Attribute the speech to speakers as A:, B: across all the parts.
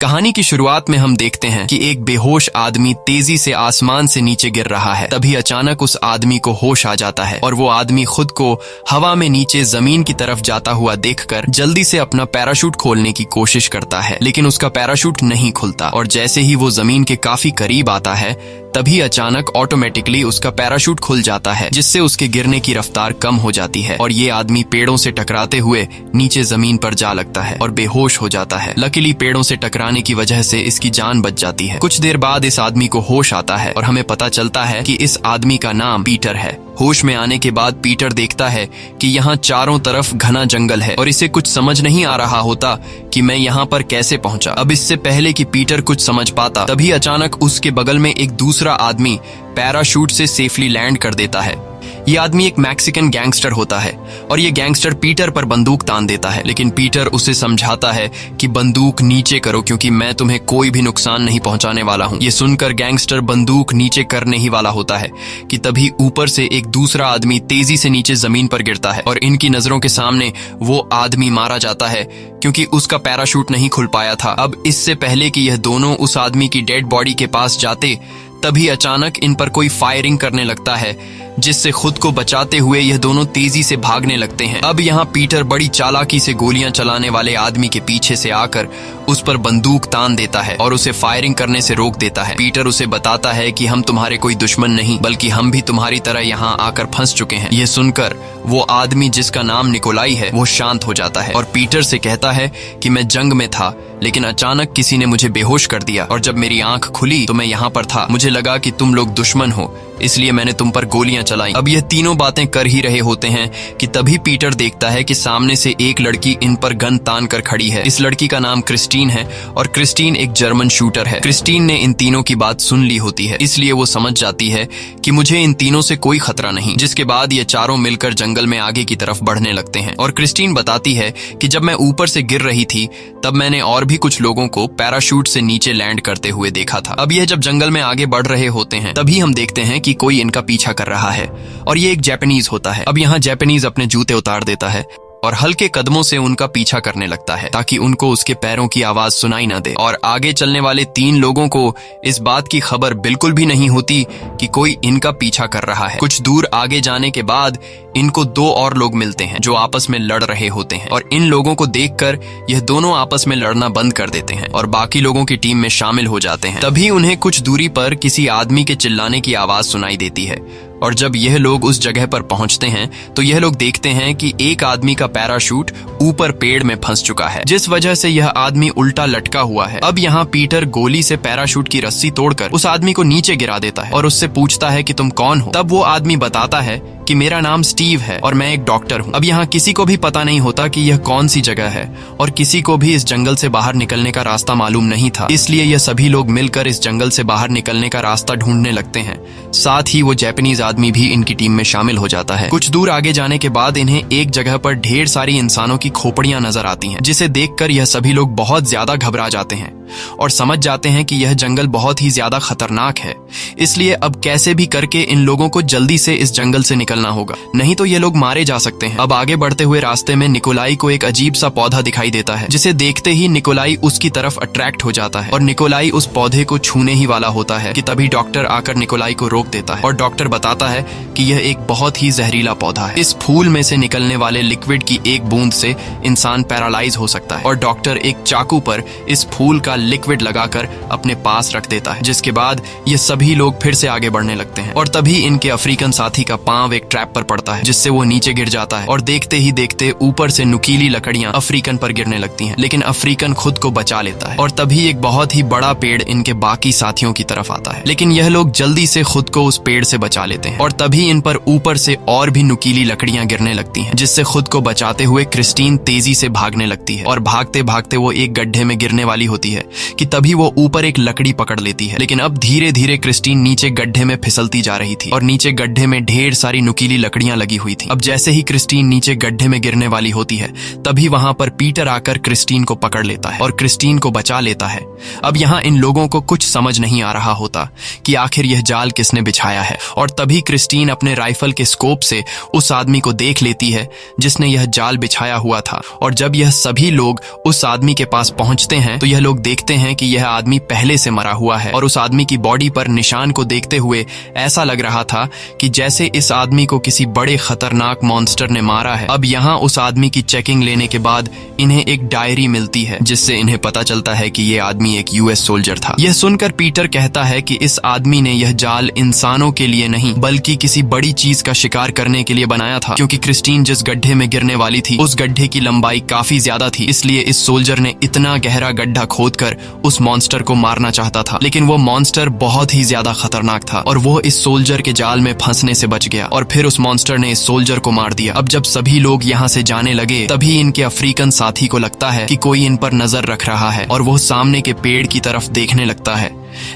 A: कहानी की शुरुआत में हम देखते हैं कि एक बेहोश आदमी तेजी से आसमान से नीचे गिर रहा है। तभी अचानक उस आदमी को होश आ जाता है और वो आदमी खुद को हवा में नीचे जमीन की तरफ जाता हुआ देखकर जल्दी से अपना पैराशूट खोलने की कोशिश करता है, लेकिन उसका पैराशूट नहीं खुलता और जैसे ही वो जमीन के काफी करीब आता है तभी अचानक ऑटोमेटिकली उसका पैराशूट खुल जाता है, जिससे उसके गिरने की रफ्तार कम हो जाती है और ये आदमी पेड़ों से टकराते हुए नीचे जमीन पर जा लगता है और बेहोश हो जाता है। लकीली पेड़ों से टकराने की वजह से इसकी जान बच जाती है। कुछ देर बाद इस आदमी को होश आता है और हमें पता चलता है कि इस आदमी का नाम पीटर है। होश में आने के बाद पीटर देखता है कि यहाँ चारों तरफ घना जंगल है और इसे कुछ समझ नहीं आ रहा होता कि मैं यहाँ पर कैसे पहुंचा। अब इससे पहले कि पीटर कुछ समझ पाता तभी अचानक उसके बगल में एक दूसरा आदमी पैराशूट से सेफली लैंड कर देता है। ये आदमी एक मैक्सिकन गैंगस्टर होता है और ये गैंगस्टर पीटर पर बंदूक तान देता है, लेकिन पीटर उसे समझाता है कि बंदूक नीचे करो क्योंकि मैं तुम्हें कोई भी नुकसान नहीं पहुंचाने वाला हूं। ये सुनकर गैंगस्टर बंदूक नीचे करने ही वाला होता है कि तभी ऊपर से एक दूसरा आदमी तेजी से नीचे जमीन पर गिरता है और इनकी नजरों के सामने वो आदमी मारा जाता है क्योंकि उसका पैराशूट नहीं खुल पाया था। अब इससे पहले कि यह दोनों उस आदमी की डेड बॉडी के पास जाते तभी अचानक इन पर कोई फायरिंग करने लगता है, जिससे खुद को बचाते हुए यह दोनों तेजी से भागने लगते हैं। अब यहाँ पीटर बड़ी चालाकी से गोलियां चलाने वाले आदमी के पीछे से आकर उस पर बंदूक तान देता है और उसे फायरिंग करने से रोक देता है। पीटर उसे बताता है कि हम तुम्हारे कोई दुश्मन नहीं बल्कि हम भी तुम्हारी तरह यहाँ आकर फंस चुके हैं। यह सुनकर वो आदमी जिसका नाम निकोलाई है वो शांत हो जाता है और पीटर से कहता है कि मैं जंग में था लेकिन अचानक किसी ने मुझे बेहोश कर दिया और जब मेरी आंख खुली तो मैं यहाँ पर था। मुझे लगा कि तुम लोग दुश्मन हो इसलिए मैंने तुम पर गोलियां चलाई। अब यह तीनों बातें कर ही रहे होते हैं कि तभी पीटर देखता है कि सामने से एक लड़की इन पर गन तान कर खड़ी है। इस लड़की का नाम क्रिस्टीन है और क्रिस्टीन एक जर्मन शूटर है। क्रिस्टीन ने इन तीनों की बात सुन ली होती है इसलिए वो समझ जाती है कि मुझे इन तीनों से कोई खतरा नहीं, जिसके बाद ये चारों मिलकर जंगल में आगे की तरफ बढ़ने लगते हैं। और क्रिस्टीन बताती है कि जब मैं ऊपर से गिर रही थी तब मैंने और भी कुछ लोगों को पैराशूट से नीचे लैंड करते हुए देखा था। अब यह जब जंगल में आगे बढ़ रहे होते हैं तभी हम देखते हैं कि कोई इनका पीछा कर रहा है और ये एक जापानीज होता है। अब यहाँ जापानीज अपने जूते उतार देता है और हल्के कदमों से उनका पीछा करने लगता है ताकि उनको उसके पैरों की आवाज सुनाई न दे। और आगे चलने वाले तीन लोगों को इस बात की खबर बिल्कुल भी नहीं होती कि कोई इनका पीछा कर रहा है। कुछ दूर आगे जाने के बाद इनको दो और लोग मिलते हैं जो आपस में लड़ रहे होते हैं और इन लोगों को देखकर यह दोनों आपस में लड़ना बंद कर देते हैं और बाकी लोगों की टीम में शामिल हो जाते हैं। तभी उन्हें कुछ दूरी पर किसी आदमी के चिल्लाने की आवाज सुनाई देती है और जब यह लोग उस जगह पर पहुंचते हैं तो यह लोग देखते हैं कि एक आदमी का पैराशूट ऊपर पेड़ में फंस चुका है, जिस वजह से यह आदमी उल्टा लटका हुआ है। अब यहाँ पीटर गोली से पैराशूट की रस्सी तोड़कर उस आदमी को नीचे गिरा देता है और उससे पूछता है कि तुम कौन हो। तब वो आदमी बताता है कि मेरा नाम स्टीव है और मैं एक डॉक्टर हूँ। अब यहाँ किसी को भी पता नहीं होता कि यह कौन सी जगह है और किसी को भी इस जंगल से बाहर निकलने का रास्ता मालूम नहीं था, इसलिए यह सभी लोग मिलकर इस जंगल से बाहर निकलने का रास्ता ढूंढने लगते हैं। साथ ही वो जापानीज आदमी भी इनकी टीम में शामिल हो जाता है। कुछ दूर आगे जाने के बाद इन्हें एक जगह पर ढेर सारी इंसानों की खोपड़ियां नजर आती हैं, जिसे देखकर यह सभी लोग बहुत ज्यादा घबरा जाते हैं और समझ जाते हैं कि यह जंगल बहुत ही ज्यादा खतरनाक है, इसलिए अब कैसे भी करके इन लोगों को जल्दी से इस जंगल से निकलना होगा, नहीं तो ये लोग मारे जा सकते हैं। अब आगे बढ़ते हुए रास्ते में निकोलाई को एक अजीब सा पौधा दिखाई देता है, जिसे देखते ही निकोलाई उसकी तरफ अट्रैक्ट हो जाता है और निकोलाई उस पौधे को छूने ही वाला होता है कि तभी डॉक्टर आकर निकोलाई को रोक देता है और डॉक्टर बताता है कि यह एक बहुत ही जहरीला पौधा है। इस फूल में से निकलने वाले लिक्विड की एक बूंद से इंसान पैरालाइज हो सकता है और डॉक्टर एक चाकू पर इस फूल का लिक्विड लगाकर अपने पास रख देता है, जिसके बाद ये सभी लोग फिर से आगे बढ़ने लगते हैं और तभी इनके अफ्रीकन साथी का पांव एक ट्रैप पर पड़ता है, जिससे वो नीचे गिर जाता है और देखते ही देखते ऊपर से नुकीली लकड़ियां अफ्रीकन पर गिरने लगती हैं, लेकिन अफ्रीकन खुद को बचा लेता है और तभी एक बहुत ही बड़ा पेड़ इनके बाकी साथियों की तरफ आता है, लेकिन यह लोग जल्दी से खुद को उस पेड़ से बचा लेते हैं और तभी इन पर ऊपर से और भी नुकीली लकड़ियां गिरने लगती हैं, जिससे खुद को बचाते हुए क्रिस्टीन तेजी से भागने लगती है और भागते भागते वो एक गड्ढे में गिरने वाली होती है कि तभी वो ऊपर एक लकड़ी पकड़ लेती है, लेकिन अब धीरे धीरे क्रिस्टीन नीचे गड्ढे में फिसलती जा रही थी और नीचे गड्ढे में ढेर सारी नुकीली लकड़ियां लगी हुई थी। अब जैसे ही क्रिस्टीन नीचे गड्ढे में गिरने वाली होती है तभी वहां पर पीटर आकर क्रिस्टीन को पकड़ लेता है और क्रिस्टीन को बचा लेता है। अब यहाँ इन लोगों को कुछ समझ नहीं आ रहा होता कि आखिर यह जाल किसने बिछाया है, और तभी क्रिस्टीन अपने राइफल के स्कोप से उस आदमी को देख लेती है जिसने यह जाल बिछाया हुआ था। और जब यह सभी लोग उस आदमी के पास पहुंचते हैं तो यह लोग देखते हैं कि यह आदमी पहले से मरा हुआ है और उस आदमी की बॉडी पर निशान को देखते हुए ऐसा लग रहा था कि जैसे इस आदमी को किसी बड़े खतरनाक मॉन्स्टर ने मारा है। अब यहाँ उस आदमी की चेकिंग लेने के बाद इन्हें एक डायरी मिलती है जिससे इन्हें पता चलता है कि यह आदमी एक यूएस सोल्जर था। यह सुनकर पीटर कहता है कि इस आदमी ने यह जाल इंसानों के लिए नहीं बल्कि किसी बड़ी चीज का शिकार करने के लिए बनाया था, क्योंकि क्रिस्टीन जिस गड्ढे में गिरने वाली थी उस गड्ढे की लंबाई काफी ज्यादा थी, इसलिए इस सोल्जर ने इतना गहरा गड्ढा खोदकर उस मॉन्स्टर को मारना चाहता था। लेकिन वो मॉन्स्टर बहुत ही ज्यादा खतरनाक था और वो इस सोल्जर के जाल में फंसने से बच गया और फिर उस मॉन्स्टर ने इस सोल्जर को मार दिया। अब जब सभी लोग यहाँ से जाने लगे तभी इनके अफ्रीकन साथी को लगता है कि कोई इन पर नजर रख रहा है और वो सामने के पेड़ की तरफ देखने लगता है,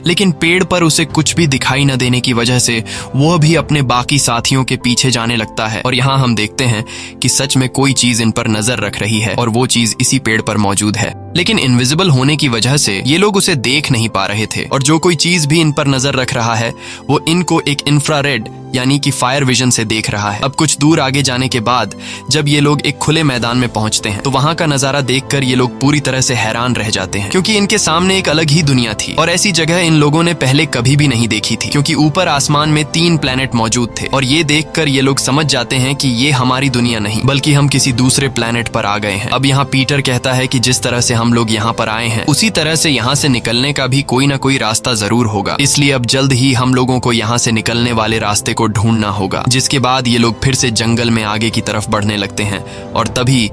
A: लेकिन पेड़ पर उसे कुछ भी दिखाई न देने की वजह से वो भी अपने बाकी साथियों के पीछे जाने लगता है। और यहाँ हम देखते हैं कि सच में कोई चीज इन पर नजर रख रही है और वो चीज इसी पेड़ पर मौजूद है, लेकिन इनविजिबल होने की वजह से ये लोग उसे देख नहीं पा रहे थे। और जो कोई चीज भी इन पर नजर रख रहा है वो इनको एक इंफ्रारेड यानी कि फायर विजन से देख रहा है। अब कुछ दूर आगे जाने के बाद जब ये लोग एक खुले मैदान में पहुंचते हैं तो वहां का नजारा देखकर ये लोग पूरी तरह से हैरान रह जाते हैं, क्योंकि इनके सामने एक अलग ही दुनिया थी और ऐसी जगह इन लोगों ने पहले कभी भी नहीं देखी थी, क्योंकि ऊपर आसमान में 3 प्लेनेट मौजूद थे। और ये देखकर ये लोग समझ जाते हैं कि ये हमारी दुनिया नहीं बल्कि हम किसी दूसरे प्लेनेट पर आ गए हैं। अब यहाँ पीटर कहता है कि जिस तरह से हम लोग यहाँ पर आए हैं उसी तरह से यहाँ से निकलने का भी कोई ना कोई रास्ता जरूर होगा, इसलिए अब जल्द ही हम लोगों को यहाँ से निकलने वाले रास्ते को ढूंढना होगा। जिसके बाद ये लोग फिर से जंगल में आगे की तरफ बढ़ने लगते हैं और तभी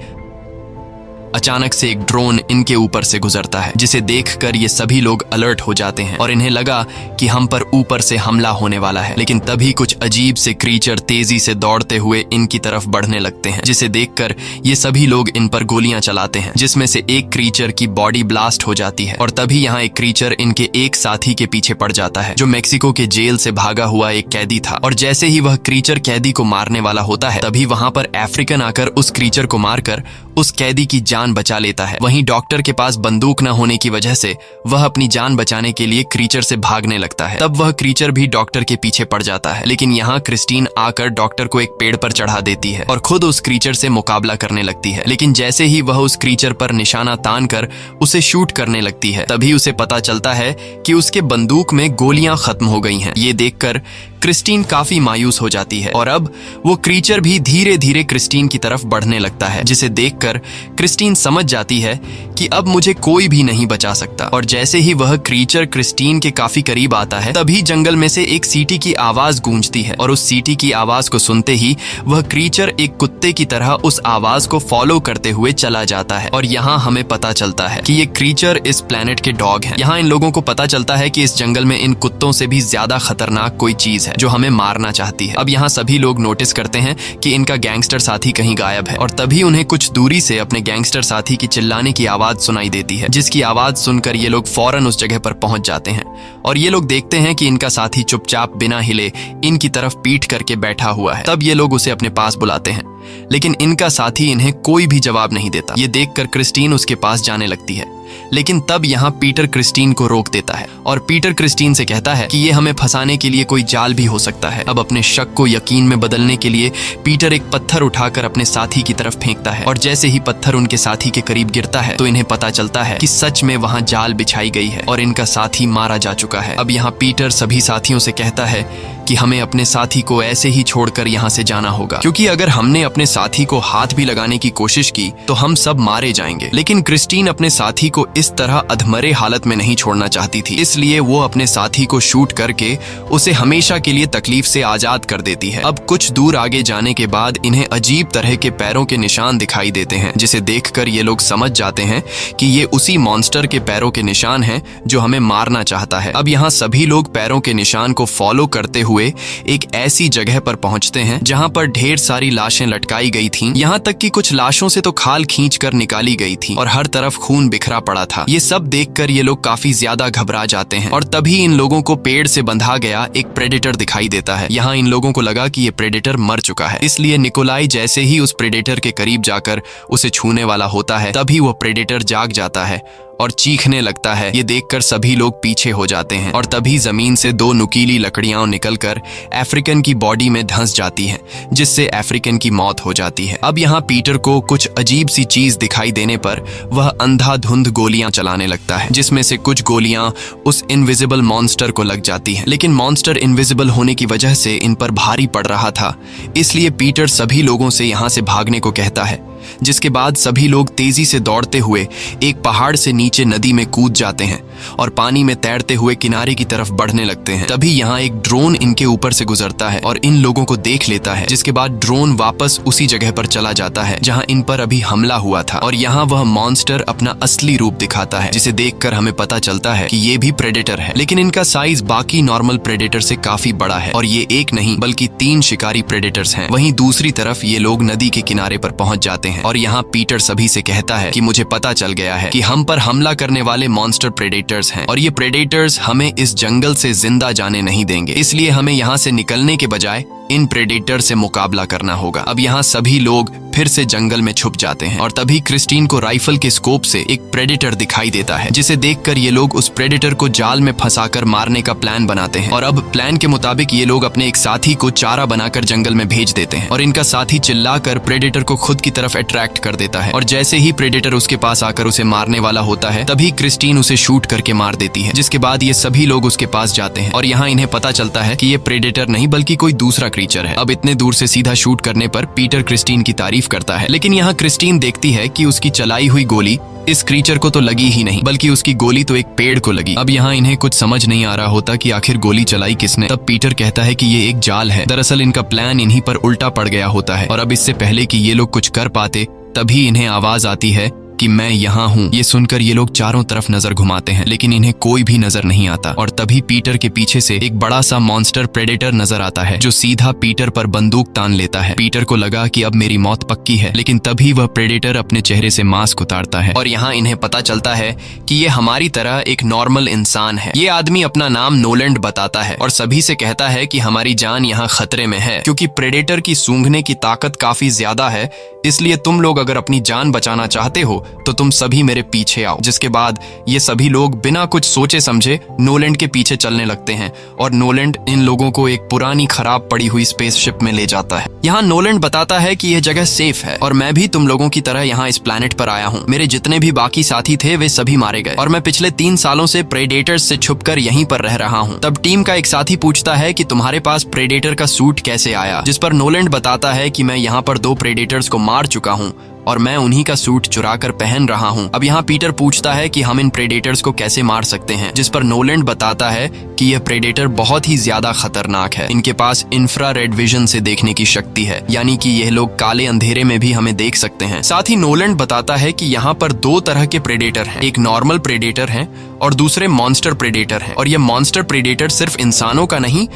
A: अचानक से एक ड्रोन इनके ऊपर से गुजरता है, जिसे देखकर ये सभी लोग अलर्ट हो जाते हैं और इन्हें लगा कि हम पर ऊपर से हमला होने वाला है। लेकिन तभी कुछ अजीब से क्रीचर तेजी से दौड़ते हुए इनकी तरफ बढ़ने लगते हैं, जिसे देखकर ये सभी लोग इन पर गोलियां चलाते हैं, जिसमें से एक क्रीचर की बॉडी ब्लास्ट हो जाती है। और तभी यहाँ एक क्रीचर इनके एक साथी के पीछे पड़ जाता है जो मेक्सिको के जेल से भागा हुआ एक कैदी था। और जैसे ही वह क्रीचर कैदी को मारने वाला होता है तभी वहां पर अफ्रीकन आकर उस क्रीचर को मारकर उस कैदी की जान बचा लेता है। वहीं डॉक्टर के पास बंदूक न होने की वजह से वह अपनी जान बचाने के लिए क्रीचर से भागने लगता है। तब वह क्रीचर भी डॉक्टर के पीछे पड़ जाता है, लेकिन यहाँ क्रिस्टीन आकर डॉक्टर को एक पेड़ पर चढ़ा देती है और खुद उस क्रीचर से मुकाबला करने लगती है। लेकिन जैसे ही वह उस क्रीचर पर निशाना तान कर उसे शूट करने लगती है तभी उसे पता चलता है कि उसके बंदूक में गोलियां खत्म हो गई हैं। ये देखकर क्रिस्टीन काफी मायूस हो जाती है और अब वो क्रीचर भी धीरे धीरे क्रिस्टीन की तरफ बढ़ने लगता है, जिसे देखकर क्रिस्टीन समझ जाती है कि अब मुझे कोई भी नहीं बचा सकता। और जैसे ही वह क्रीचर क्रिस्टीन के काफी करीब आता है तभी जंगल में से एक सीटी की आवाज गूंजती है और उस सीटी की आवाज को सुनते ही वह क्रीचर एक कुत्ते की तरह उस आवाज को फॉलो करते हुए चला जाता है। और यहाँ हमें पता चलता है कि ये क्रीचर इस प्लेनेट के डॉग हैं। यहाँ इन लोगों को पता चलता है कि इस जंगल में इन कुत्तों से भी ज्यादा खतरनाक कोई चीज जो हमें मारना चाहती है। अब यहाँ सभी लोग नोटिस करते हैं कि इनका गैंगस्टर साथी कहीं गायब है और तभी उन्हें कुछ दूरी से अपने गैंगस्टर साथी की चिल्लाने की आवाज सुनाई देती है, जिसकी आवाज सुनकर ये लोग फौरन उस जगह पर पहुंच जाते हैं और ये लोग देखते हैं कि इनका साथी चुपचाप बिना हिले इनकी तरफ पीठ करके बैठा हुआ है। तब ये लोग उसे अपने पास बुलाते हैं, लेकिन इनका साथी इन्हें कोई भी जवाब नहीं देता। ये देखकर क्रिस्टीन उसके पास जाने लगती है, लेकिन तब यहाँ पीटर क्रिस्टीन को रोक देता है और पीटर क्रिस्टीन से कहता है कि ये हमें फंसाने के लिए कोई जाल भी हो सकता है। अब अपने शक को यकीन में बदलने के लिए पीटर एक पत्थर उठाकर अपने साथी की तरफ फेंकता है और जैसे ही पत्थर उनके साथी के करीब गिरता है तो इन्हें पता चलता है कि सच में वहां जाल बिछाई गई है और इनका साथी मारा जा चुका है। अब यहाँ पीटर सभी साथियों से कहता है कि हमें अपने साथी को ऐसे ही छोड़कर यहाँ से जाना होगा, क्योंकि अगर हमने अपने साथी को हाथ भी लगाने की कोशिश की तो हम सब मारे जाएंगे। लेकिन क्रिस्टीन अपने साथी को इस तरह अधमरे हालत में नहीं छोड़ना चाहती थी, इसलिए वो अपने साथी को शूट करके उसे हमेशा के लिए तकलीफ से आजाद कर देती है। अब कुछ दूर आगे जाने के बाद इन्हें अजीब तरह के पैरों के निशान दिखाई देते हैं, जिसे देखकर ये लोग समझ जाते हैं कि ये उसी मॉन्स्टर के पैरों के निशान हैं जो हमें मारना चाहता है। अब यहाँ सभी लोग पैरों के निशान को फॉलो करते हुए हुए एक ऐसी जगह पर पहुंचते हैं जहां पर ढेर सारी लाशें लटकाई गई थीं, यहां तक कि कुछ लाशों से तो खाल खींचकर निकाली गई थी और हर तरफ खून बिखरा पड़ा था। ये सब देखकर ये लोग काफी ज्यादा घबरा जाते हैं और तभी इन लोगों को पेड़ से बंधा गया एक प्रेडेटर दिखाई देता है। यहाँ इन लोगों को लगा कि ये प्रेडेटर मर चुका है, इसलिए निकोलाई जैसे ही उस प्रेडेटर के करीब जाकर उसे छूने वाला होता है तभी वो प्रेडेटर जाग जाता है और चीखने लगता है। ये देखकर सभी लोग पीछे हो जाते हैं और तभी जमीन से दो नुकीली लकड़ियां निकलकर अफ्रीकन की बॉडी में धंस जाती हैं, जिससे अफ्रीकन की मौत हो जाती है। अब यहाँ पीटर को कुछ अजीब सी चीज दिखाई देने पर वह अंधाधुंध गोलियां चलाने लगता है, जिसमें से कुछ गोलियां उस इनविजिबल मॉन्स्टर को लग जाती हैं। लेकिन मॉन्स्टर इनविजिबल होने की वजह से इन पर भारी पड़ रहा था, इसलिए पीटर सभी लोगों से यहाँ से भागने को कहता है, जिसके बाद सभी लोग तेजी से दौड़ते हुए एक पहाड़ से नीचे नदी में कूद जाते हैं और पानी में तैरते हुए किनारे की तरफ बढ़ने लगते हैं। तभी यहाँ एक ड्रोन इनके ऊपर से गुजरता है और इन लोगों को देख लेता है, जिसके बाद ड्रोन वापस उसी जगह पर चला जाता है जहाँ इन पर अभी हमला हुआ था और यहाँ वह मॉन्स्टर अपना असली रूप दिखाता है, जिसे देखकर हमें पता चलता है कि ये भी प्रेडेटर है, लेकिन इनका साइज बाकी नॉर्मल प्रेडेटर से काफी बड़ा है और ये एक नहीं बल्कि 3 शिकारी प्रेडेटर्स हैं। वहीं दूसरी तरफ ये लोग नदी के किनारे पर पहुंच जाते हैं और यहाँ पीटर सभी से कहता है कि मुझे पता चल गया है कि हम पर हमला करने वाले मॉन्स्टर प्रेडेटर्स हैं और ये प्रेडेटर्स हमें इस जंगल से जिंदा जाने नहीं देंगे, इसलिए हमें यहाँ से निकलने के बजाय इन प्रेडेटर से मुकाबला करना होगा। अब यहाँ सभी लोग फिर से जंगल में छुप जाते हैं और तभी क्रिस्टीन को राइफल के स्कोप से एक प्रेडेटर दिखाई देता है, जिसे देखकर ये लोग उस प्रेडेटर को जाल में फंसाकर मारने का प्लान बनाते हैं। और अब प्लान के मुताबिक ये लोग अपने एक साथी को चारा बनाकर जंगल में भेज देते हैं और इनका साथी चिल्लाकर प्रेडेटर को खुद की तरफ अट्रैक्ट कर देता है और जैसे ही प्रेडेटर उसके पास आकर उसे मारने वाला होता है तभी क्रिस्टीन उसे शूट करके मार देती है, जिसके बाद ये सभी लोग उसके पास जाते हैं और यहाँ इन्हें पता चलता है कि ये प्रेडेटर नहीं बल्कि कोई दूसरा क्रीचर है। अब इतने दूर से सीधा शूट करने पर पीटर क्रिस्टीन की तारीफ करता है, लेकिन यहाँ क्रिस्टीन देखती है कि उसकी चलाई हुई गोली इस क्रीचर को तो लगी ही नहीं बल्कि उसकी गोली तो एक पेड़ को लगी। अब यहाँ इन्हें कुछ समझ नहीं आ रहा होता कि आखिर गोली चलाई किसने। तब पीटर कहता है कि ये एक जाल है, दरअसल इनका प्लान इन्हीं पर उल्टा पड़ गया होता है और अब इससे पहले कि ये लोग कुछ कर पाते तभी इन्हें आवाज आती है कि मैं यहाँ हूँ। ये सुनकर ये लोग चारों तरफ नजर घुमाते हैं, लेकिन इन्हें कोई भी नजर नहीं आता और तभी पीटर के पीछे से एक बड़ा सा मॉन्स्टर प्रेडेटर नजर आता है जो सीधा पीटर पर बंदूक तान लेता है। पीटर को लगा कि अब मेरी मौत पक्की है, लेकिन तभी वह प्रेडेटर अपने चेहरे से मास्क उतारता है और यहाँ इन्हें पता चलता है कि ये हमारी तरह एक नॉर्मल इंसान है। ये आदमी अपना नाम नोलैंड बताता है और सभी से कहता है कि हमारी जान यहाँ खतरे में है, क्योंकि प्रेडेटर की सूंघने की ताकत काफी ज्यादा है, इसलिए तुम लोग अगर अपनी जान बचाना चाहते हो तो तुम सभी मेरे पीछे आओ। जिसके बाद ये सभी लोग बिना कुछ सोचे समझे नोलैंड के पीछे चलने लगते हैं और नोलैंड इन लोगों को एक पुरानी खराब पड़ी हुई स्पेसशिप में ले जाता है। यहाँ नोलैंड बताता है कि यह जगह सेफ है और मैं भी तुम लोगों की तरह यहाँ इस प्लैनेट पर आया हूँ। मेरे जितने भी बाकी साथी थे वे सभी मारे गए और मैं पिछले 3 सालों से प्रेडेटर्स से छुपकर यहीं पर रह रहा हूँ। तब टीम का एक साथी पूछता है कि तुम्हारे पास प्रेडेटर का सूट कैसे आया, जिस पर नोलैंड बताता है कि मैं यहाँ पर 2 प्रेडेटर्स को मार चुका हूँ और मैं उन्हीं का सूट चुरा कर पहन रहा हूँ। अब यहाँ पीटर पूछता है कि हम इन प्रेडेटर्स को कैसे मार सकते हैं, जिस पर नोलैंड बताता है कि यह प्रेडेटर बहुत ही ज्यादा खतरनाक है। इनके पास इंफ्रारेड विजन से देखने की शक्ति है, यानी कि यह लोग काले अंधेरे में भी हमें देख सकते हैं। साथ ही नोलैंड बताता है कि यहाँ पर 2 तरह के प्रेडेटर हैं, एक नॉर्मल प्रेडेटर है और दूसरे मॉन्स्टर प्रेडेटर है। और ये मॉन्स्टर प्रेडेटर सिर्फ इंसानों का नहीं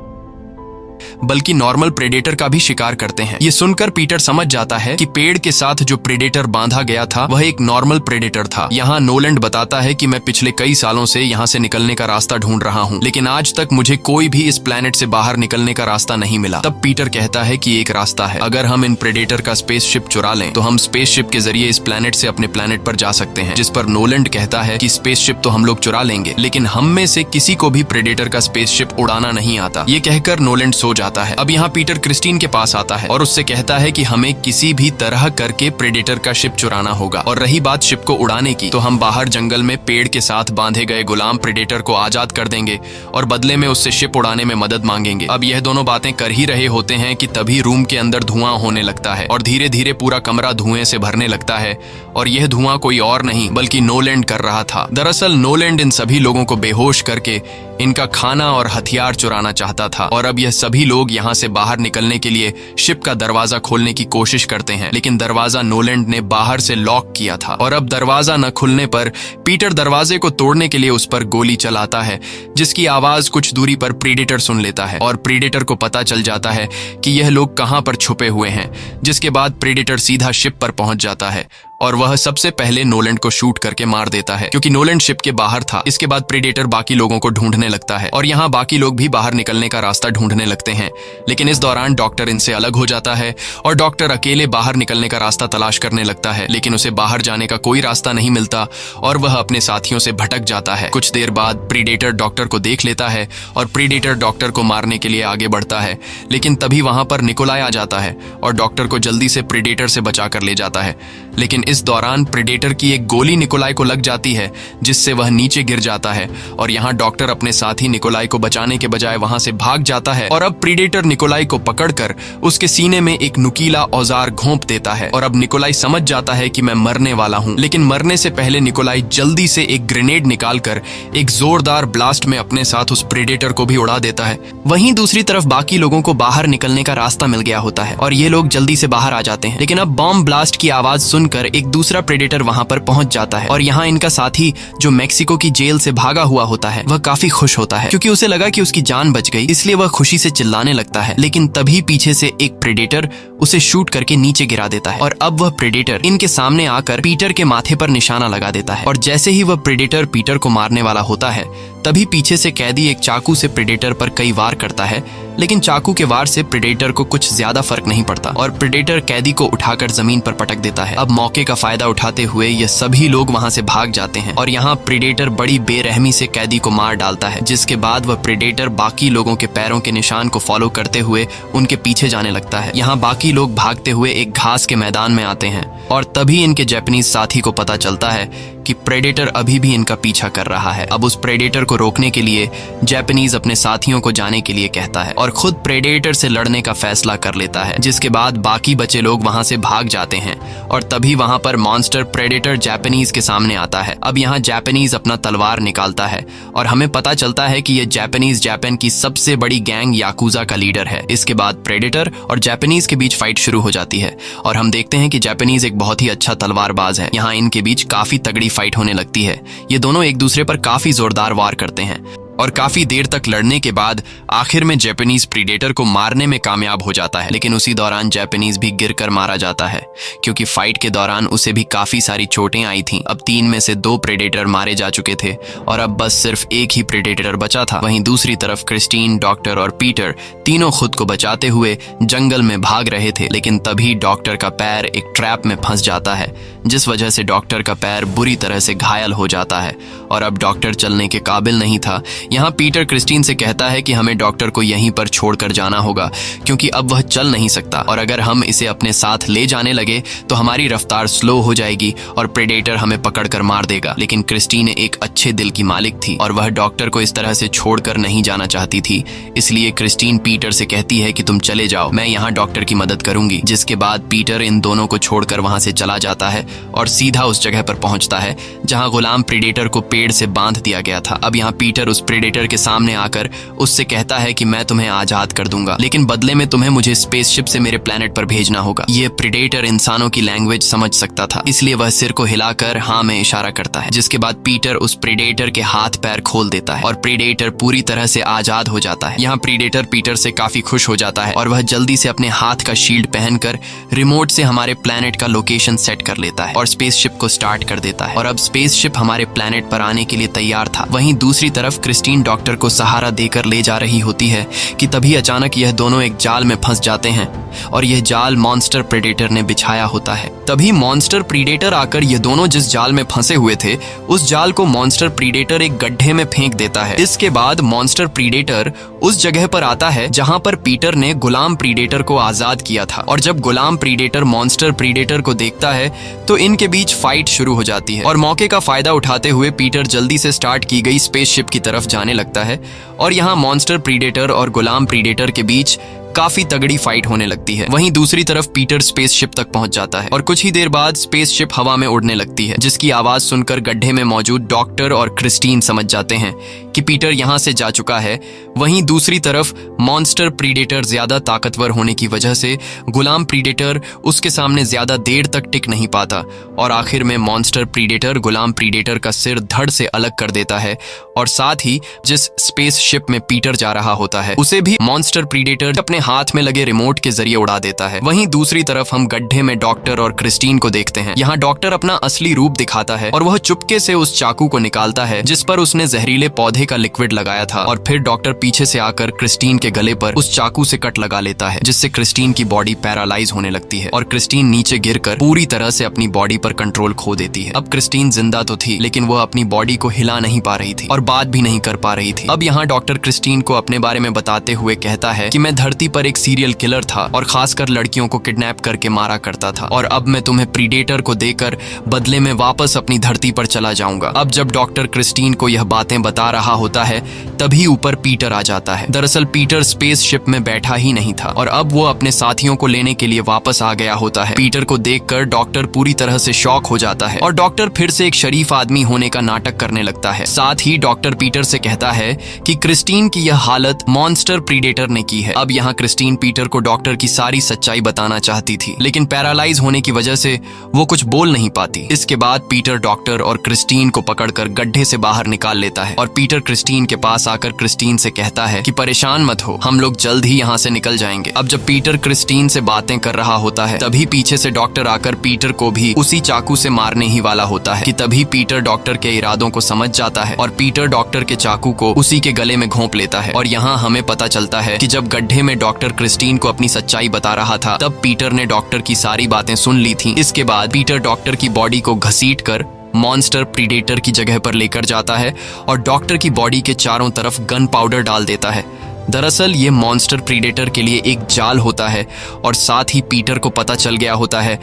A: बल्कि नॉर्मल प्रेडेटर का भी शिकार करते हैं। ये सुनकर पीटर समझ जाता है कि पेड़ के साथ जो प्रेडेटर बांधा गया था वह एक नॉर्मल प्रेडेटर था। यहाँ नोलैंड बताता है कि मैं पिछले कई सालों से यहाँ से निकलने का रास्ता ढूंढ रहा हूँ, लेकिन आज तक मुझे कोई भी इस प्लैनेट से बाहर निकलने का रास्ता नहीं मिला। तब पीटर कहता है कि एक रास्ता है, अगर हम इन प्रेडेटर का स्पेसशिप चुरा लें तो हम स्पेसशिप के जरिए इस प्लैनेट से अपने प्लैनेट पर जा सकते हैं। जिस पर नोलैंड कहता है कि स्पेसशिप तो हम लोग चुरा लेंगे, लेकिन हम में से किसी को भी प्रेडेटर का स्पेसशिप उड़ाना नहीं आता। ये कहकर नोलैंड सो जाता है। अब यहाँ पीटर क्रिस्टीन के पास आता है और उससे कहता है कि हमें किसी भी तरह करके प्रेडेटर का शिप चुराना होगा, और रही बात शिप को उड़ाने की तो हम बाहर जंगल में पेड़ के साथ बांधे गए गुलाम प्रेडेटर को आजाद कर देंगे और बदले में उससे शिप उड़ाने में मदद मांगेंगे। अब यह दोनों बातें कर ही रहे होते हैं कि तभी रूम के अंदर धुआं होने लगता है और धीरे धीरे पूरा कमरा धुएं से भरने लगता है और यह धुआं कोई और नहीं बल्कि नोलैंड कर रहा था। दरअसल नोलैंड इन सभी लोगों को बेहोश करके इनका खाना और हथियार चुराना चाहता था और अब यह सभी लोग लोग यहाँ से बाहर निकलने के लिए शिप का दरवाजा खोलने की कोशिश करते हैं, लेकिन दरवाजा नोलैंड ने बाहर से लॉक किया था और अब दरवाजा न खुलने पर पीटर दरवाजे को तोड़ने के लिए उस पर गोली चलाता है, जिसकी आवाज कुछ दूरी पर प्रीडेटर सुन लेता है और प्रीडेटर को पता चल जाता है कि यह लोग कहां पर छुपे हुए हैं। जिसके बाद प्रीडेटर सीधा शिप पर पहुंच जाता है और वह सबसे पहले नोलैंड को शूट करके मार देता है, क्योंकि नोलैंड शिप के बाहर था। इसके बाद प्रीडेटर बाकी लोगों को ढूंढने लगता है और यहाँ बाकी लोग भी बाहर निकलने का रास्ता ढूंढने लगते हैं, लेकिन इस दौरान डॉक्टर इनसे अलग हो जाता है और डॉक्टर अकेले बाहर निकलने का रास्ता तलाश करने लगता है, लेकिन उसे बाहर जाने का कोई रास्ता नहीं मिलता और वह अपने साथियों से भटक जाता है। कुछ देर बाद प्रीडेटर डॉक्टर को देख लेता है और प्रीडेटर डॉक्टर को मारने के लिए आगे बढ़ता है, लेकिन तभी वहां पर निकोलाई आ जाता है और डॉक्टर को जल्दी से प्रीडेटर से बचा कर ले जाता है। लेकिन इस दौरान प्रीडेटर की एक गोली निकोलाई को लग जाती है, जिससे वह नीचे गिर जाता है और यहाँ डॉक्टर अपने साथी निकोलाई को बचाने के बजाय वहां से भाग जाता है और अब प्रीडेटर निकोलाई को पकड़कर उसके सीने में एक नुकीला औजार घोंप देता है और अब निकोलाई समझ जाता है कि मैं मरने वाला हूँ। लेकिन मरने से पहले निकोलाई जल्दी से एक ग्रेनेड निकालकर एक जोरदार ब्लास्ट में अपने साथ उस प्रीडेटर को भी उड़ा देता है। वहीं दूसरी तरफ बाकी लोगों को बाहर निकलने का रास्ता मिल गया होता है और ये लोग जल्दी से बाहर आ जाते हैं, लेकिन अब बॉम्ब ब्लास्ट की आवाज सुनकर एक दूसरा प्रेडेटर वहां पर पहुंच जाता है और यहाँ इनका साथी जो मेक्सिको की जेल से भागा हुआ होता है वह काफी खुश होता है, क्योंकि उसे लगा कि उसकी जान बच गई, इसलिए वह खुशी से चिल्लाने लगता है। लेकिन तभी पीछे से एक प्रेडेटर उसे शूट करके नीचे गिरा देता है और अब वह प्रेडेटर इनके सामने आकर पीटर के माथे पर निशाना लगा देता है और जैसे ही वह प्रेडेटर पीटर को मारने वाला होता है तभी पीछे से कैदी एक चाकू से प्रेडेटर पर कई वार करता है, लेकिन चाकू के वार से प्रेडेटर को कुछ ज्यादा फर्क नहीं पड़ता और प्रेडेटर कैदी को उठाकर जमीन पर पटक देता है। अब मौके का फायदा उठाते हुए ये सभी लोग वहां से भाग जाते हैं और यहाँ प्रेडेटर बड़ी बेरहमी से कैदी को मार डालता है, जिसके बाद वह प्रेडेटर बाकी लोगों के पैरों के निशान को फॉलो करते हुए उनके पीछे जाने लगता है। यहाँ बाकी लोग भागते हुए एक घास के मैदान में आते हैं और तभी इनके जापानीज साथी को पता चलता है कि प्रेडेटर अभी भी इनका पीछा कर रहा है। अब उस प्रेडेटर को रोकने के लिए जापानीज अपने साथियों को जाने के लिए कहता है और खुद प्रेडेटर से लड़ने का फैसला कर लेता है, जिसके बाद बाकी बचे लोग वहां से भाग जाते हैं और तभी वहां पर मॉन्स्टर प्रेडेटर जापानीज के सामने आता है। अब यहाँ जापानीज अपना तलवार निकालता है और हमें पता चलता है कि यह जापानीज जापान की सबसे बड़ी गैंग याकुजा का लीडर है। इसके बाद प्रेडेटर और जापानीज के बीच फाइट शुरू हो जाती है और हम देखते हैं कि जापानीज एक बहुत ही अच्छा तलवारबाज है। यहाँ इनके बीच काफी तगड़ी फाइट होने लगती है। ये दोनों एक दूसरे पर काफी जोरदार वार करते हैं और काफी देर तक लड़ने के बाद आखिर में जापानीज प्रीडेटर को मारने में कामयाब हो जाता है, लेकिन उसी दौरान जापानीज भी गिरकर मारा जाता है, क्योंकि फाइट के दौरान उसे भी काफी सारी चोटें आई थीं। अब 3 में से 2 प्रेडेटर मारे जा चुके थे और अब बस सिर्फ एक ही प्रेडेटर बचा था। वहीं दूसरी तरफ क्रिस्टीन, डॉक्टर और पीटर तीनों खुद को बचाते हुए जंगल में भाग रहे थे, लेकिन तभी डॉक्टर का पैर एक ट्रैप में फंस जाता है, जिस वजह से डॉक्टर का पैर बुरी तरह से घायल हो जाता है और अब डॉक्टर चलने के काबिल नहीं था। यहाँ पीटर क्रिस्टीन से कहता है कि हमें डॉक्टर को यहीं पर छोड़कर जाना होगा, क्योंकि अब वह चल नहीं सकता और अगर हम इसे अपने साथ ले जाने लगे तो हमारी रफ्तार स्लो हो जाएगी और प्रेडेटर हमें पकड़कर मार देगा। लेकिन क्रिस्टीन एक अच्छे दिल की मालिक थी और वह डॉक्टर को इस तरह से छोड़कर नहीं जाना चाहती थी, इसलिए क्रिस्टीन पीटर से कहती है कि तुम चले जाओ, मैं यहाँ डॉक्टर की मदद करूंगी। जिसके बाद पीटर इन दोनों को छोड़कर वहां से चला जाता है और सीधा उस जगह पर पहुंचता है जहां गुलाम प्रेडेटर को पेड़ से बांध दिया गया था। अब यहाँ पीटर उस प्रेडेटर के सामने आकर उससे कहता है कि मैं तुम्हें आजाद कर दूंगा, लेकिन बदले में तुम्हें मुझे स्पेसशिप से मेरे प्लेनेट पर भेजना होगा। ये प्रेडेटर इंसानों की लैंग्वेज समझ सकता था, इसलिए वह सिर को हिलाकर हाँ में इशारा करता है। जिसके बाद पीटर उस प्रेडेटर के हाथ पैर खोल देता है और प्रेडेटर पूरी तरह से आजाद हो जाता है। यहाँ प्रेडेटर पीटर से काफी खुश हो जाता है और वह जल्दी से अपने हाथ का शील्ड पहनकर रिमोट से हमारे प्लेनेट का लोकेशन सेट कर लेता है और स्पेसशिप को स्टार्ट कर देता है और अब स्पेसशिप हमारे प्लेनेट पर आने के लिए तैयार था। वहीं दूसरी तरफ क्रिस्टीन डॉक्टर को सहारा देकर ले जा रही होती है कि तभी अचानक यह दोनों एक जाल में फंस जाते हैं और यह जाल मॉन्स्टर प्रेडेटर ने बिछाया होता है। तभी मॉन्स्टर प्रीडेटर आकर ये दोनों जिस जाल में फंसे हुए थे उस जाल को मॉन्स्टर प्रीडेटर एक गड्ढे में फेंक देता है। इसके बाद मॉन्स्टर प्रीडेटर उस जगह पर आता है जहां पर पीटर ने गुलाम प्रीडेटर को आजाद किया था और जब गुलाम प्रीडेटर मॉन्स्टर प्रीडेटर को देखता है तो इनके बीच फाइट शुरू हो जाती है और मौके का फायदा उठाते हुए पीटर जल्दी से स्टार्ट की गई स्पेसशिप की तरफ जाने लगता है और यहाँ मॉन्स्टर प्रीडेटर और गुलाम प्रीडेटर के बीच काफी तगड़ी फाइट होने लगती है। वहीं दूसरी तरफ पीटर स्पेसशिप तक पहुंच जाता है और कुछ ही देर बाद स्पेसशिप हवा में उड़ने लगती है, जिसकी आवाज सुनकर गड्ढे में मौजूद डॉक्टर और क्रिस्टीन समझ जाते हैं कि पीटर यहां से जा चुका है। वहीं दूसरी तरफ मॉन्स्टर प्रीडेटर ज्यादा ताकतवर होने की वजह से गुलाम प्रीडेटर उसके सामने ज्यादा देर तक टिक नहीं पाता और आखिर में मॉन्स्टर प्रीडेटर गुलाम प्रीडेटर का सिर धड़ से अलग कर देता है और साथ ही जिस स्पेसशिप में पीटर जा रहा होता है उसे भी मॉन्स्टर प्रीडेटर अपने हाथ में लगे रिमोट के जरिए उड़ा देता है। वहीं दूसरी तरफ हम गड्ढे में डॉक्टर और क्रिस्टीन को देखते हैं। यहाँ डॉक्टर अपना असली रूप दिखाता है और वह चुपके से उस चाकू को निकालता है जिस पर उसने जहरीले पौधे का लिक्विड लगाया था और फिर डॉक्टर पीछे से आकर क्रिस्टीन के गले पर उस चाकू से कट लगा लेता है, जिससे क्रिस्टीन की बॉडी पैरालाइज होने लगती है और क्रिस्टीन नीचे गिरकर पूरी तरह से अपनी बॉडी पर कंट्रोल खो देती है। अब क्रिस्टीन जिंदा तो थी लेकिन वह अपनी बॉडी को हिला नहीं पा रही थी और बात भी नहीं कर पा रही थी। अब यहाँ डॉक्टर क्रिस्टीन को अपने बारे में बताते हुए कहता है कि मैं धरती पर एक सीरियल किलर था और खासकर लड़कियों को किडनैप करके मारा करता था और अब मैं तुम्हें प्रीडेटर को देकर बदले में वापस अपनी धरती पर चला जाऊंगा। अब जब डॉक्टर क्रिस्टीन को यह बातें बता रहा होता है तभी ऊपर पीटर आ जाता है। दरअसल पीटर स्पेसशिप में बैठा ही नहीं था और अब वो अपने साथियों को लेने के लिए वापस आ गया होता है। पीटर को देखकर डॉक्टर पूरी तरह से शॉक हो जाता है और डॉक्टर फिर से एक शरीफ आदमी होने का नाटक करने लगता है। साथ ही डॉक्टर पीटर से कहता है कि क्रिस्टीन की यह हालत मॉन्स्टर प्रीडेटर ने की है। अब यहाँ क्रिस्टीन पीटर को डॉक्टर की सारी सच्चाई बताना चाहती थी लेकिन पैरालाइज होने की वजह से वो कुछ बोल नहीं पाती। इसके बाद पीटर डॉक्टर और क्रिस्टीन को पकड़कर गड्ढे से बाहर निकाल लेता है और पीटर क्रिस्टीन के पास आकर क्रिस्टीन से कहता है कि परेशान मत हो, हम लोग जल्द ही यहाँ से निकल जाएंगे। अब जब पीटर क्रिस्टीन से बातें कर रहा होता है तभी पीछे से डॉक्टर आकर पीटर को भी उसी चाकू से मारने ही वाला होता है कि तभी पीटर डॉक्टर के इरादों को समझ जाता है और पीटर डॉक्टर के चाकू को उसी के गले में घोंप लेता है। और यहाँ हमें पता चलता है कि जब गड्ढे में डॉक्टर क्रिस्टीन को अपनी सच्चाई बता रहा था तब पीटर ने डॉक्टर की सारी बातें सुन ली थी। इसके बाद पीटर डॉक्टर की बॉडी को घसीटकर मॉन्स्टर प्रीडेटर की जगह पर लेकर जाता है और डॉक्टर की बॉडी के चारों तरफ गन पाउडर डाल देता है। दरअसल ये मॉन्स्टर प्रीडेटर के लिए एक जाल होता है और साथ ही पीटर को पता चल गया होता है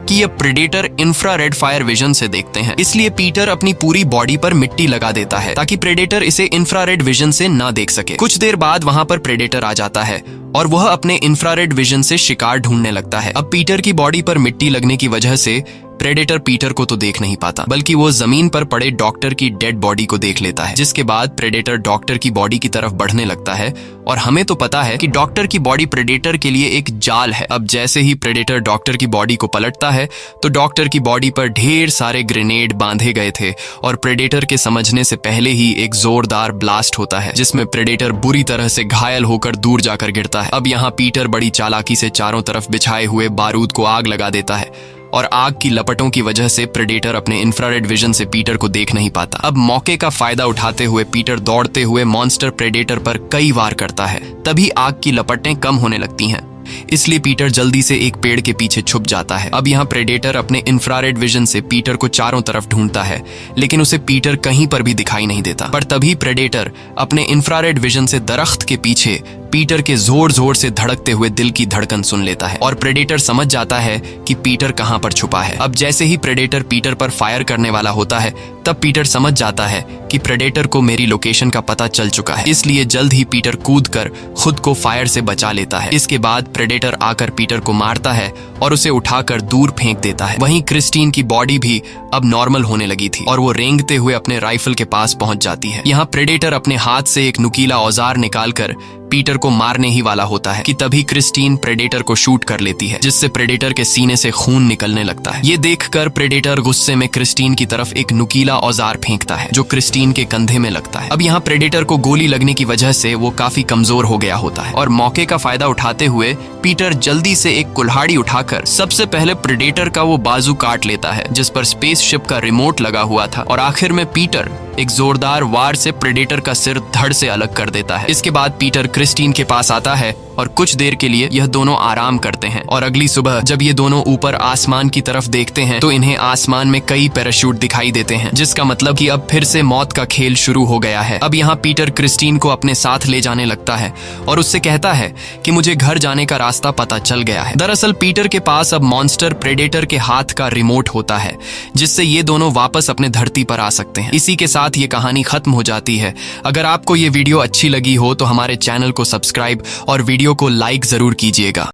A: कि ये प्रेडेटर इंफ्रारेड फायर विजन से देखते हैं, इसलिए पीटर अपनी पूरी बॉडी पर मिट्टी लगा देता है ताकि प्रेडेटर इसे इंफ्रारेड विजन से ना देख सके। कुछ देर बाद वहां पर प्रेडेटर आ जाता है और वह अपने इंफ्रारेड विजन से शिकार ढूंढने लगता है। अब पीटर की बॉडी पर मिट्टी लगने की वजह से प्रेडेटर पीटर को तो देख नहीं पाता बल्कि वो जमीन पर पड़े डॉक्टर की डेड बॉडी को देख लेता है, जिसके बाद प्रेडेटर डॉक्टर की बॉडी की तरफ बढ़ने लगता है और हमें तो पता है कि डॉक्टर की बॉडी प्रेडेटर के लिए एक जाल है। अब जैसे ही प्रेडेटर डॉक्टर की बॉडी को पलटता है तो डॉक्टर की बॉडी पर ढेर सारे ग्रेनेड बांधे गए थे और प्रेडेटर के समझने से पहले ही एक जोरदार ब्लास्ट होता है जिसमें प्रेडेटर बुरी तरह से घायल होकर दूर जाकर गिरता है। अब यहाँ पीटर बड़ी चालाकी से चारों तरफ बिछाए हुए बारूद को आग लगा देता है और आग की लपटों की वजह से प्रेडेटर अपने इंफ्रारेड विजन से पीटर को देख नहीं पाता। अब मौके का फायदा उठाते हुए पीटर दौड़ते हुए मॉन्स्टर प्रेडेटर पर कई वार करता है, तभी आग की लपटें कम होने लगती हैं, इसलिए पीटर जल्दी से एक पेड़ के पीछे छुप जाता है। अब यहाँ प्रेडेटर अपने इंफ्रारेड विजन से पीटर को चारों तरफ ढूंढता है लेकिन उसे पीटर कहीं पर भी दिखाई नहीं देता। पर तभी प्रेडेटर अपने इंफ्रारेड विजन से दरख्त के पीछे पीटर के जोर जोर से धड़कते हुए दिल की धड़कन सुन लेता है और प्रेडेटर समझ जाता है कि पीटर कहां पर छुपा है। अब जैसे ही प्रेडेटर पीटर पर फायर करने वाला होता है तब पीटर समझ जाता है कि प्रेडेटर को मेरी लोकेशन का पता चल चुका है, इसलिए जल्द ही पीटर कूदकर खुद को फायर से बचा लेता है। इसके बाद प्रेडेटर आकर पीटर को मारता है और उसे उठाकर दूर फेंक देता है। वहीं क्रिस्टीन की बॉडी भी अब नॉर्मल होने लगी थी और वो रेंगते हुए अपने राइफल के पास पहुंच जाती है। यहाँ प्रेडेटर अपने हाथ से एक नुकीला औजार निकालकर पीटर को मारने ही वाला होता है कि तभी क्रिस्टीन प्रेडेटर को शूट कर लेती है, जिससे प्रेडेटर के सीने से खून निकलने लगता है। ये देखकर प्रेडेटर गुस्से में क्रिस्टीन की तरफ एक नुकीला औजार फेंकता है जो क्रिस्टीन के कंधे में लगता है। अब यहाँ प्रेडेटर को गोली लगने की वजह से वो काफी कमजोर हो गया होता है और मौके का फायदा उठाते हुए पीटर जल्दी से एक कुल्हाड़ी उठाकर सबसे पहले प्रेडेटर का वो बाजू काट लेता है जिस पर स्पेसशिप का रिमोट लगा हुआ था और आखिर में पीटर एक जोरदार वार से प्रेडेटर का सिर धड़ से अलग कर देता है। इसके बाद पीटर क्रिस्टीन के पास आता है और कुछ देर के लिए यह दोनों आराम करते हैं और अगली सुबह जब ये दोनों ऊपर आसमान की तरफ देखते हैं तो इन्हें आसमान में कई पैराशूट दिखाई देते हैं, जिसका मतलब कि अब फिर से मौत का खेल शुरू हो गया है। अब यहाँ पीटर क्रिस्टीन को अपने साथ ले जाने लगता है और उससे कहता है कि मुझे घर जाने का रास्ता पता चल गया है। दरअसल पीटर के पास अब मॉन्स्टर प्रेडेटर के हाथ का रिमोट होता है जिससे ये दोनों वापस अपने धरती पर आ सकते हैं। इसी के साथ साथ ये कहानी खत्म हो जाती है। अगर आपको ये वीडियो अच्छी लगी हो तो हमारे चैनल को सब्सक्राइब और वीडियो को लाइक जरूर कीजिएगा।